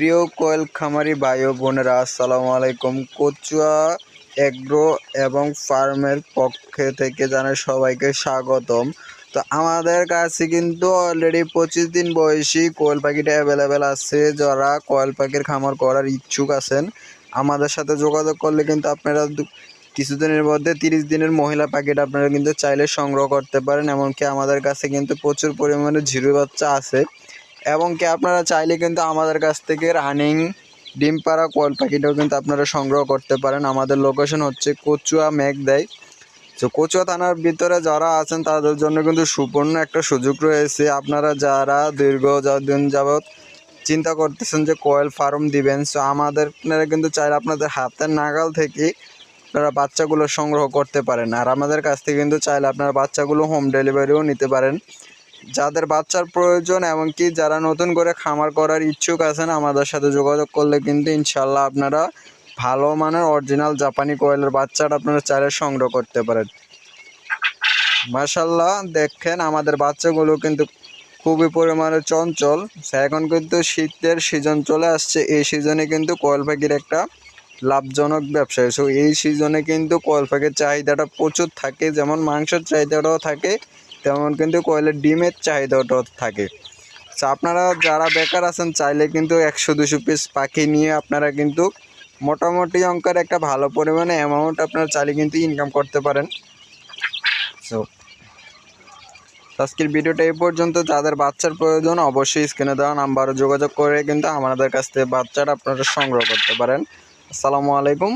প্রিয় কোয়েল খামারি ভাই ও বোনেরা, আসসালামু আলাইকুম। কচুয়া এগ্রো এবং ফার্মের পক্ষ থেকে জানাই সবাইকে স্বাগতম। তো আমাদের কাছে কিন্তু অলরেডি 25 দিন বয়সী কোয়েল পাখিটা অ্যাভেলেবেল আছে। যারা কোয়েল পাখির খামার করার ইচ্ছুক আছেন আমাদের সাথে যোগাযোগ করলে কিন্তু আপনারা কিছুদিনের মধ্যে 30 দিনের মহিলা পাখিটা আপনারা কিন্তু চাইলে সংগ্রহ করতে পারেন। এমনকি আমাদের কাছে কিন্তু প্রচুর পরিমাণে ঝিরু বাচ্চা আছে, এবং কি আপনারা চাইলে কিন্তু আমাদের কাছ থেকে রানিং ডিম পাড়া কোয়েল পাখিটাও কিন্তু আপনারা সংগ্রহ করতে পারেন। আমাদের লোকেশন হচ্ছে কচুয়া মেঘদাই। তো কচুয়া থানার ভিতরে যারা আছেন তাদের জন্য কিন্তু সুবর্ণ একটা সুযোগ রয়েছে। আপনারা যারা দিন যাবৎ চিন্তা করতেছেন যে কোয়েল ফার্ম দিবেন, সো আমাদের কিন্তু চাইলে আপনাদের হাতের নাগাল থেকে আপনারা বাচ্চাগুলো সংগ্রহ করতে পারেন। আর আমাদের কাছ থেকে কিন্তু চাইলে আপনারা বাচ্চাগুলো হোম ডেলিভারিও নিতে পারেন। যাদের বাচ্চার প্রয়োজন এমনকি যারা নতুন করে খামার করার ইচ্ছুক আছেন আমাদের সাথে যোগাযোগ করলে কিন্তু ইনশাল্লাহ আপনারা ভালো মানের অরিজিনাল জাপানি কোয়েলের বাচ্চাটা আপনারা চাইলে সংগ্রহ করতে পারেন। মাশাআল্লাহ, দেখেন আমাদের বাচ্চাগুলো কিন্তু খুবই পরিমাণে চঞ্চল। এখন কিন্তু শীতের সিজন চলে আসছে, এই সিজনে কিন্তু কোয়েল পাখির একটা লাভজনক ব্যবসা। সো এই সিজনে কিন্তু কোয়েল পাখির চাহিদাটা প্রচুর থাকে, যেমন মাংসের চাহিদাটাও থাকে তেমন কিন্তু কোয়েলের ডিমের চাহিদাটাও থাকে। তো আপনারা যারা বেকার আছেন চাইলে কিন্তু 100-200 পিস পাখি নিয়ে আপনারা কিন্তু মোটামুটি অঙ্কের একটা ভালো পরিমাণে অ্যামাউন্ট আপনারা চাইলে কিন্তু ইনকাম করতে পারেন। সো আজকের ভিডিওটা এই পর্যন্ত। যাদের বাচ্চার প্রয়োজন অবশ্যই স্ক্রিনে দেওয়া নাম্বারে যোগাযোগ করে কিন্তু আমাদের কাছ থেকে বাচ্চাটা আপনারা সংগ্রহ করতে পারেন। আসসালামু আলাইকুম।